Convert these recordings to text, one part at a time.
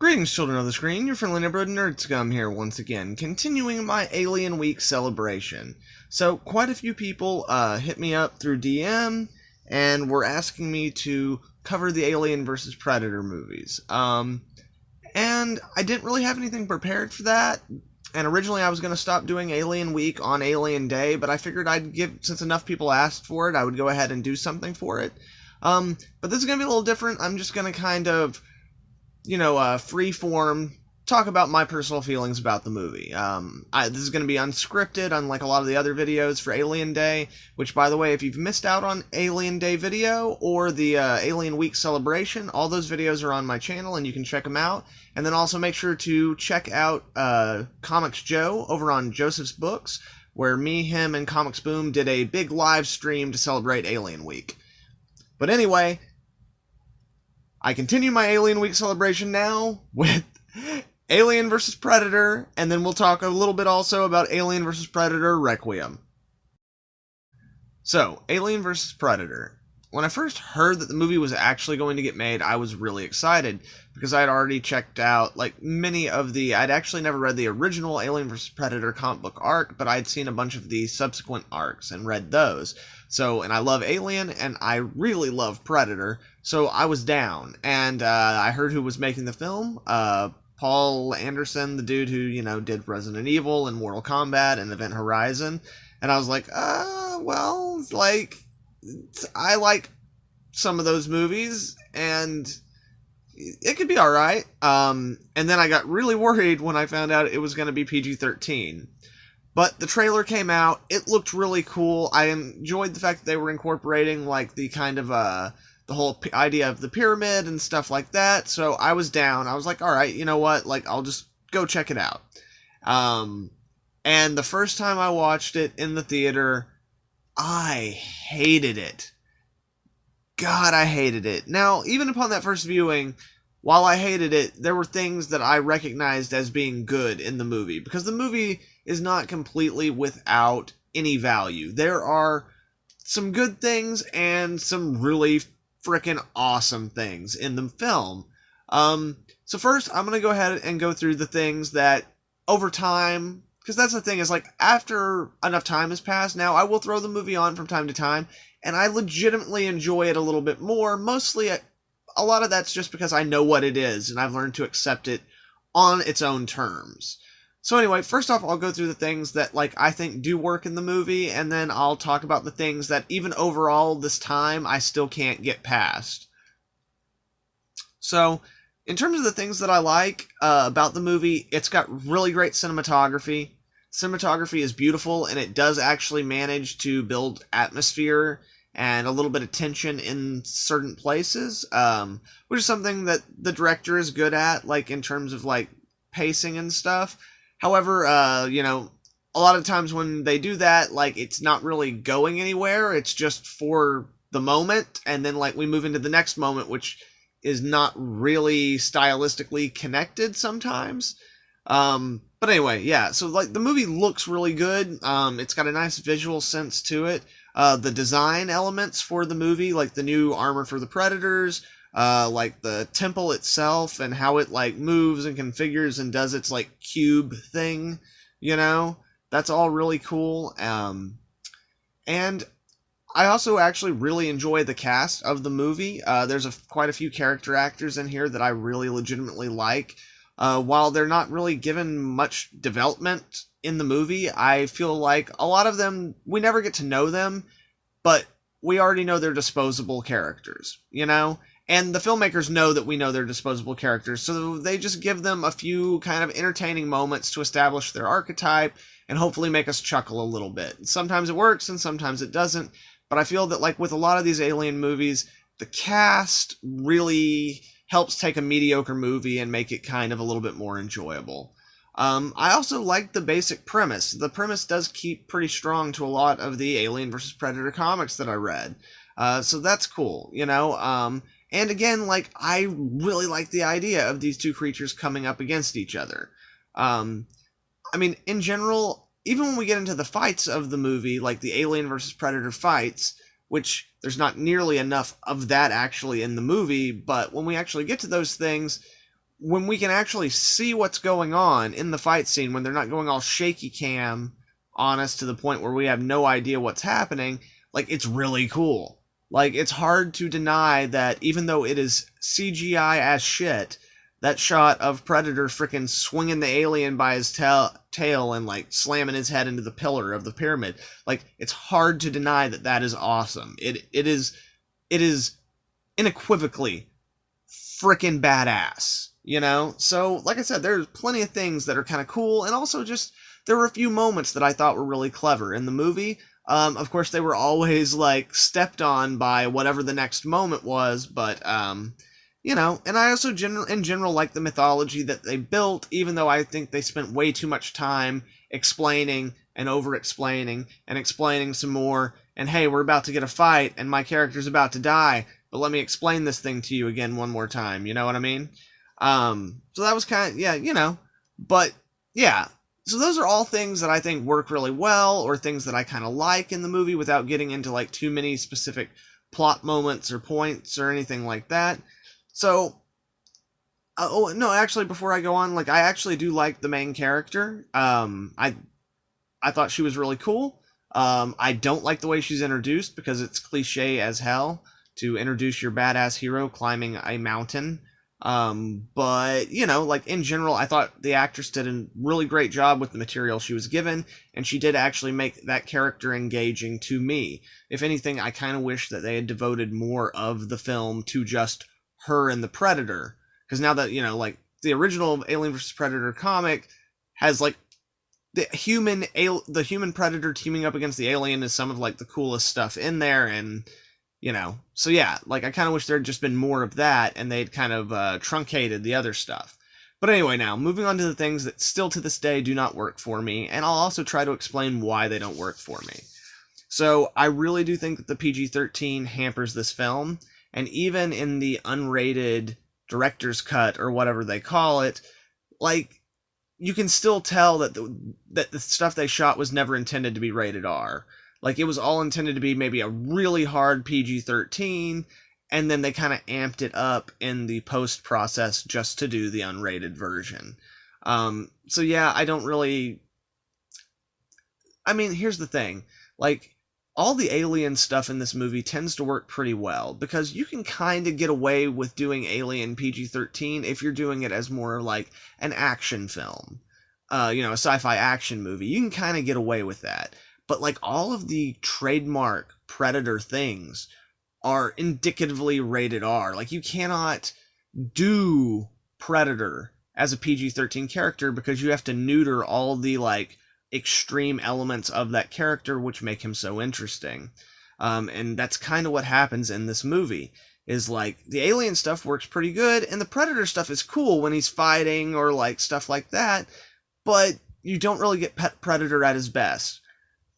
Greetings, children of the screen. Your friendly neighborhood nerd scum here once again, continuing my Alien Week celebration. So, quite a few people hit me up through DM and were asking me to cover the Alien vs. Predator movies. And I didn't really have anything prepared for that. And originally I was going to stop doing Alien Week on Alien Day, but I figured since enough people asked for it, I would go ahead and do something for it. But this is going to be a little different. I'm just going to kind of freeform, talk about my personal feelings about the movie. This is going to be unscripted, unlike a lot of the other videos for Alien Day, which, by the way, if you've missed out on Alien Day video or the Alien Week celebration, all those videos are on my channel, and you can check them out. And then also make sure to check out Comics Joe over on Joseph's Books, where me, him, and Comics Boom did a big live stream to celebrate Alien Week. But anyway, I continue my Alien Week celebration now with Alien vs. Predator, and then we'll talk a little bit also about Alien vs. Predator Requiem. So, Alien vs. Predator. When I first heard that the movie was actually going to get made, I was really excited, because I had already checked out, I'd actually never read the original Alien vs. Predator comic book arc, but I'd seen a bunch of the subsequent arcs and read those. So, and I love Alien, and I really love Predator, so I was down. And I heard who was making the film, Paul Anderson, the dude who, did Resident Evil and Mortal Kombat and Event Horizon. And I was like, I like some of those movies, and it could be alright. And then I got really worried when I found out it was going to be PG-13. But the trailer came out, it looked really cool. I enjoyed the fact that they were incorporating, the kind of, the whole idea of the pyramid and stuff like that. So I was down. I was like, alright, you know what? I'll just go check it out. And the first time I watched it in the theater, I hated it. God, I hated it. Now, even upon that first viewing, while I hated it, there were things that I recognized as being good in the movie, because the movie is not completely without any value. There are some good things and some really freaking awesome things in the film. So first, I'm going to go ahead and go through the things that, over time, because that's the thing, is after enough time has passed, now I will throw the movie on from time to time, and I legitimately enjoy it a little bit more. Mostly, a lot of that's just because I know what it is, and I've learned to accept it on its own terms. So anyway, first off, I'll go through the things that, I think do work in the movie, and then I'll talk about the things that, even overall this time, I still can't get past. So, in terms of the things that I like about the movie, it's got really great cinematography. Cinematography is beautiful, and it does actually manage to build atmosphere and a little bit of tension in certain places, which is something that the director is good at, in terms of, pacing and stuff. However, a lot of times when they do that, it's not really going anywhere. It's just for the moment, and then, we move into the next moment, which is not really stylistically connected sometimes. But anyway, yeah, so, the movie looks really good. It's got a nice visual sense to it. The design elements for the movie, the new armor for the Predators, the temple itself and how it moves and configures and does its cube thing, that's all really cool. And I also actually really enjoy the cast of the movie. There's quite a few character actors in here that I really legitimately like. While they're not really given much development in the movie, I feel like a lot of them, we never get to know them, but we already know they're disposable characters, And the filmmakers know that we know they're disposable characters, so they just give them a few kind of entertaining moments to establish their archetype and hopefully make us chuckle a little bit. Sometimes it works and sometimes it doesn't, but I feel that with a lot of these Alien movies, the cast really helps take a mediocre movie and make it kind of a little bit more enjoyable. I also like the basic premise. The premise does keep pretty strong to a lot of the Alien vs. Predator comics that I read. So that's cool, And again, I really like the idea of these two creatures coming up against each other. In general, even when we get into the fights of the movie, the Alien vs. Predator fights, which there's not nearly enough of that actually in the movie, but when we actually get to those things, when we can actually see what's going on in the fight scene, when they're not going all shaky cam on us to the point where we have no idea what's happening, like, it's really cool. Like, it's hard to deny that even though it is CGI as shit, that shot of Predator frickin' swinging the alien by his tail and, like, slamming his head into the pillar of the pyramid, like, it's hard to deny that that is awesome. It is unequivocally frickin' badass, you know? So, like I said, there's plenty of things that are kind of cool, and also just, there were a few moments that I thought were really clever in the movie. Of course, they were always, like, stepped on by whatever the next moment was, but, you know, and I also, in general, like the mythology that they built, even though I think they spent way too much time explaining and over-explaining and explaining some more, and hey, we're about to get a fight, and my character's about to die, but let me explain this thing to you again one more time, you know what I mean? So that was kind of, yeah, you know, but, yeah. So those are all things that I think work really well, or things that I kind of like in the movie without getting into, like, too many specific plot moments or points or anything like that. So, oh, no, actually, before I go on, like, I actually do like the main character. I thought she was really cool. I don't like the way she's introduced, because it's cliche as hell to introduce your badass hero climbing a mountain. But, you know, like, in general, I thought the actress did a really great job with the material she was given, and she did actually make that character engaging to me. If anything, I kind of wish that they had devoted more of the film to just her and the Predator, because now that, you know, like, the original Alien vs. Predator comic has, like, the human Predator teaming up against the alien is some of, like, the coolest stuff in there, and, you know, so yeah, like, I kind of wish there had just been more of that, and they'd kind of truncated the other stuff. But anyway, now, moving on to the things that still to this day do not work for me, and I'll also try to explain why they don't work for me. So, I really do think that the PG-13 hampers this film, and even in the unrated director's cut, or whatever they call it, like, you can still tell that the stuff they shot was never intended to be rated R. Like, it was all intended to be maybe a really hard PG-13, and then they kind of amped it up in the post-process just to do the unrated version. So yeah, I don't really... I mean, here's the thing. Like, all the alien stuff in this movie tends to work pretty well, because you can kind of get away with doing Alien PG-13 if you're doing it as more like an action film. You know, a sci-fi action movie. You can kind of get away with that. But, like, all of the trademark Predator things are indicatively rated R. Like, you cannot do Predator as a PG-13 character, because you have to neuter all the, like, extreme elements of that character which make him so interesting. And that's kind of what happens in this movie, is, like, the alien stuff works pretty good, and the Predator stuff is cool when he's fighting or, like, stuff like that, but you don't really get Predator at his best.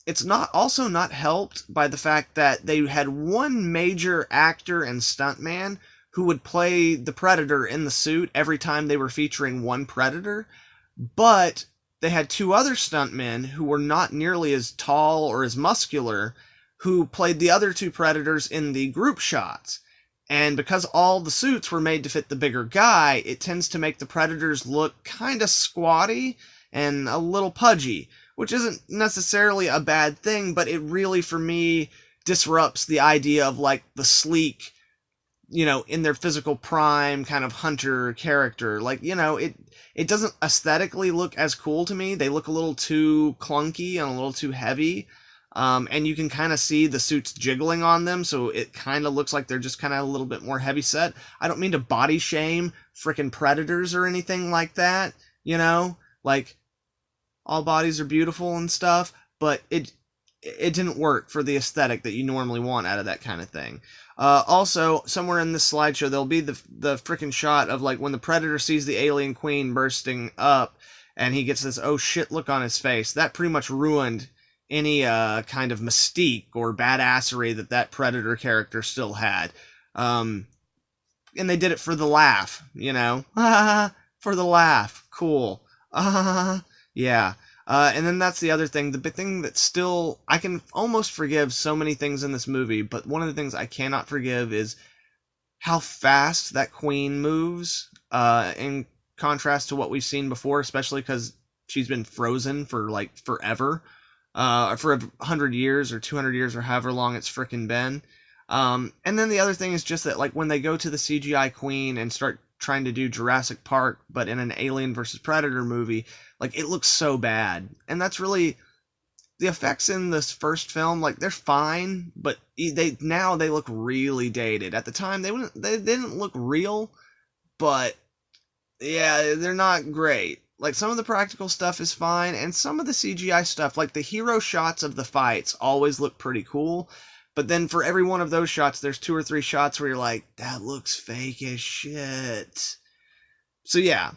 It's also not helped by the fact that they had one major actor and stuntman who would play the Predator in the suit every time they were featuring one Predator, but they had two other stuntmen who were not nearly as tall or as muscular, who played the other two Predators in the group shots. And because all the suits were made to fit the bigger guy, it tends to make the Predators look kind of squatty and a little pudgy, which isn't necessarily a bad thing, but it really, for me, disrupts the idea of, like, the sleek, you know, in their physical prime kind of hunter character. Like, you know, it doesn't aesthetically look as cool to me. They look a little too clunky and a little too heavy. And you can kind of see the suits jiggling on them, so it kind of looks like they're just kind of a little bit more heavy set. I don't mean to body shame frickin' Predators or anything like that, you know? Like, all bodies are beautiful and stuff, but it didn't work for the aesthetic that you normally want out of that kind of thing. Also, somewhere in this slideshow, there'll be the frickin' shot of, like, when the Predator sees the alien queen bursting up, and he gets this oh shit look on his face. That pretty much ruined any kind of mystique or badassery that Predator character still had. And they did it for the laugh, you know? For the laugh. Cool. Yeah. And then that's the other thing. The big thing that still... I can almost forgive so many things in this movie, but one of the things I cannot forgive is how fast that queen moves. And contrast to what we've seen before, especially because she's been frozen for like forever, for 100 years or 200 years or however long it's frickin' been. And then the other thing is just that, like, when they go to the CGI Queen and start trying to do Jurassic Park, but in an Alien versus Predator movie, like, it looks so bad. And that's really, the effects in this first film, like, they're fine, but they look really dated. At the time, they didn't look real, but yeah, they're not great. Like, some of the practical stuff is fine, and some of the CGI stuff, like the hero shots of the fights, always look pretty cool. But then for every one of those shots, there's 2 or 3 shots where you're like, that looks fake as shit. So yeah,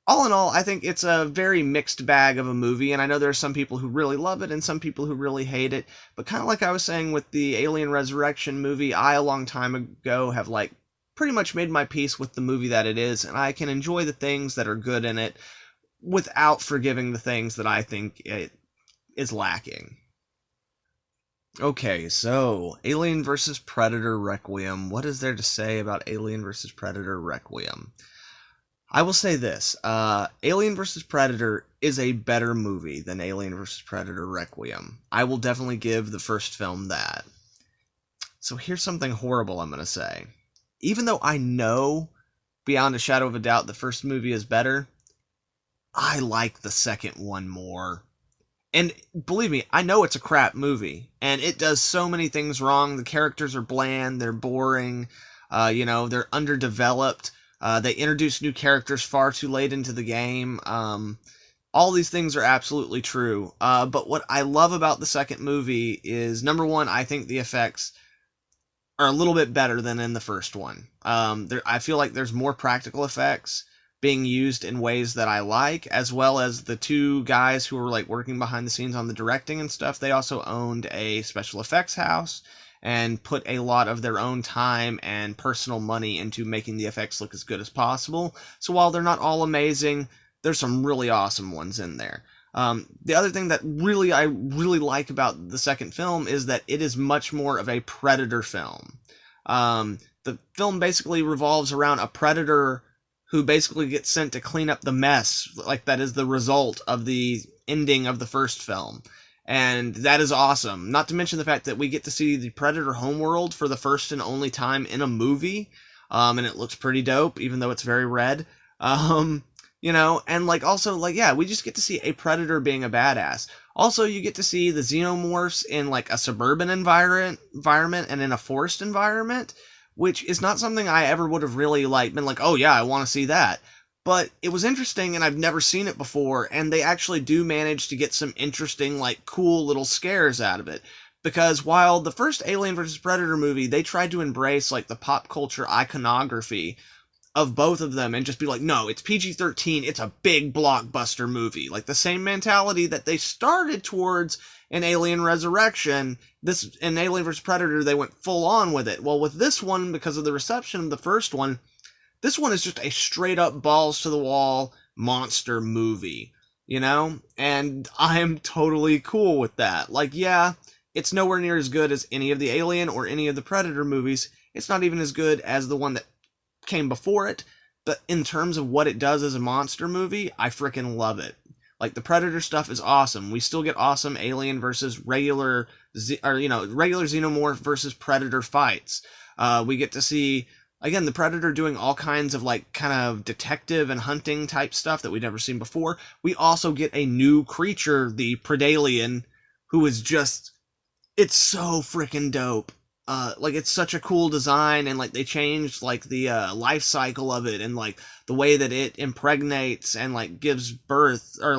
all in all, I think it's a very mixed bag of a movie, and I know there are some people who really love it and some people who really hate it. But kind of like I was saying with the Alien Resurrection movie, I, a long time ago, have like pretty much made my peace with the movie that it is, and I can enjoy the things that are good in it without forgiving the things that I think it is lacking. Okay, so Alien vs. Predator Requiem. What is there to say about Alien vs. Predator Requiem? I will say this. Alien vs. Predator is a better movie than Alien vs. Predator Requiem. I will definitely give the first film that. So here's something horrible I'm going to say. Even though I know, beyond a shadow of a doubt, the first movie is better, I like the second one more. And believe me, I know it's a crap movie, and it does so many things wrong. The characters are bland, they're boring, they're underdeveloped. They introduce new characters far too late into the game. All these things are absolutely true. But what I love about the second movie is, number one, I think the effects are a little bit better than in the first one. I feel like there's more practical effects being used in ways that I like, as well as the 2 guys who were like working behind the scenes on the directing and stuff. They also owned a special effects house and put a lot of their own time and personal money into making the effects look as good as possible. So while they're not all amazing, there's some really awesome ones in there. The other thing that I really like about the second film is that it is much more of a Predator film. The film basically revolves around a Predator who basically gets sent to clean up the mess, like that is the result of the ending of the first film. And that is awesome. Not to mention the fact that we get to see the Predator homeworld for the first and only time in a movie. And it looks pretty dope, even though it's very red. And we just get to see a Predator being a badass. Also, you get to see the xenomorphs in like a suburban environment and in a forest environment, which is not something I ever would have really been like, oh yeah, I want to see that. But it was interesting, and I've never seen it before, and they actually do manage to get some interesting, cool little scares out of it. Because while the first Alien vs. Predator movie, they tried to embrace, the pop culture iconography of both of them and just be like, no, it's PG-13, it's a big blockbuster movie. Like, the same mentality that they started towards in Alien Resurrection, in Alien vs. Predator, they went full on with it. Well, with this one, because of the reception of the first one, this one is just a straight-up balls-to-the-wall monster movie, And I'm totally cool with that. It's nowhere near as good as any of the Alien or any of the Predator movies. It's not even as good as the one that came before it, but in terms of what it does as a monster movie, I freaking love it. The Predator stuff is awesome. We still get awesome Alien versus regular Xenomorph versus Predator fights. We get to see, again, the Predator doing all kinds of kind of detective and hunting type stuff that we've never seen before. We also get a new creature, the Predalien, who is just, it's so freaking dope. It's such a cool design, and they changed the life cycle of it, and the way that it impregnates and gives birth, or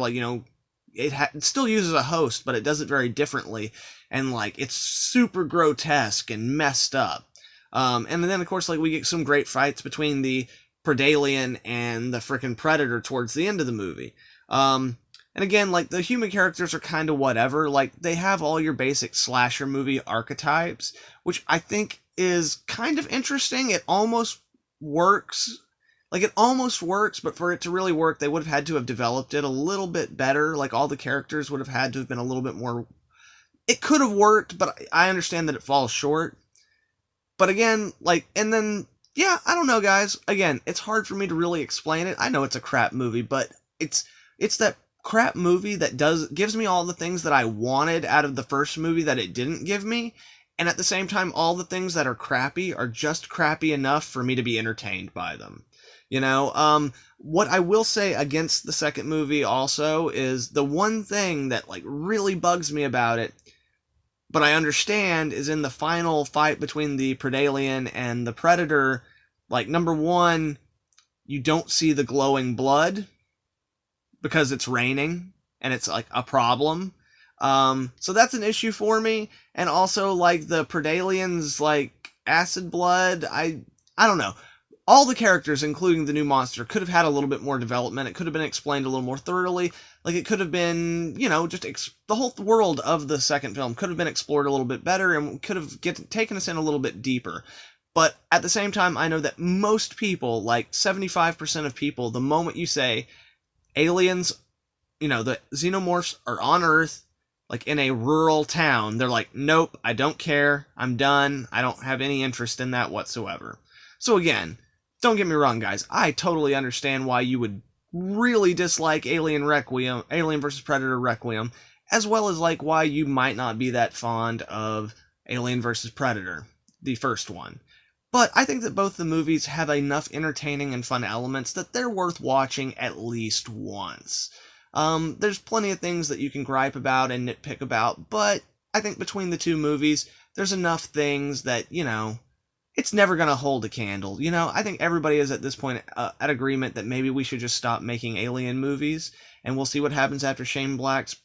it still uses a host, but it does it very differently, and it's super grotesque and messed up. And then of course we get some great fights between the Predalien and the frickin' Predator towards the end of the movie. And again, the human characters are kind of whatever. They have all your basic slasher movie archetypes, which I think is kind of interesting. It almost works. It almost works, but for it to really work, they would have had to have developed it a little bit better. All the characters would have had to have been a little bit more... It could have worked, but I understand that it falls short. But again, and then Yeah, I don't know, guys. Again, it's hard for me to really explain it. I know it's a crap movie, but it's that crap movie that gives me all the things that I wanted out of the first movie that it didn't give me, and at the same time, all the things that are crappy are just crappy enough for me to be entertained by them. What I will say against the second movie also is the one thing that like really bugs me about it, but I understand, is in the final fight between the Predalien and the Predator. Like, number one, you don't see the glowing blood because it's raining and it's like a problem. So that's an issue for me. And also, like, the Predalien's like acid blood. I don't know. All the characters, including the new monster, could have had a little bit more development. It could have been explained a little more thoroughly. Like, it could have been, just the whole world of the second film could have been explored a little bit better and could have taken us in a little bit deeper. But at the same time, I know that most people, like 75% of people, the moment you say aliens, the xenomorphs are on Earth, like in a rural town, they're like, nope, I don't care. I'm done. I don't have any interest in that whatsoever. So again, don't get me wrong, guys. I totally understand why you would really dislike Alien vs. Predator Requiem, as well as like why you might not be that fond of Alien vs. Predator, the first one. But I think that both the movies have enough entertaining and fun elements that they're worth watching at least once. There's plenty of things that you can gripe about and nitpick about, but I think between the two movies, there's enough things that, it's never going to hold a candle. I think everybody is at this point at agreement that maybe we should just stop making Alien movies, and we'll see what happens after Shane Black's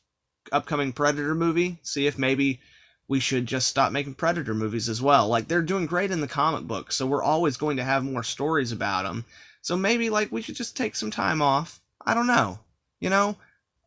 upcoming Predator movie. See if maybe we should just stop making Predator movies as well. Like, they're doing great in the comic books, so we're always going to have more stories about them. So maybe, like, we should just take some time off. I don't know.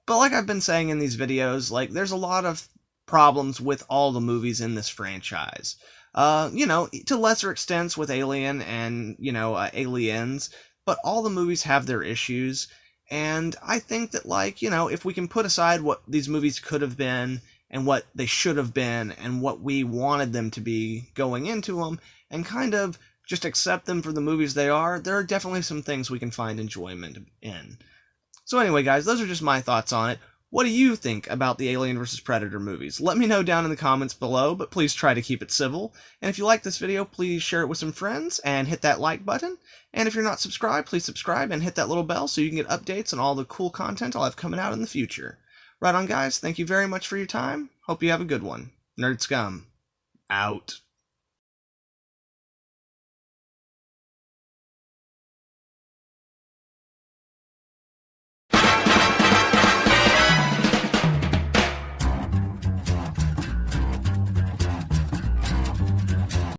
But like I've been saying in these videos, like, there's a lot of problems with all the movies in this franchise. To lesser extents with Alien and, Aliens, but all the movies have their issues, and I think that, like, if we can put aside what these movies could have been, and what they should have been, and what we wanted them to be going into them, and kind of just accept them for the movies they are, there are definitely some things we can find enjoyment in. So anyway, guys, those are just my thoughts on it. What do you think about the Alien vs. Predator movies? Let me know down in the comments below, but please try to keep it civil. And if you like this video, please share it with some friends and hit that like button. And if you're not subscribed, please subscribe and hit that little bell so you can get updates on all the cool content I'll have coming out in the future. Right on, guys. Thank you very much for your time. Hope you have a good one. Nerd Scum, out.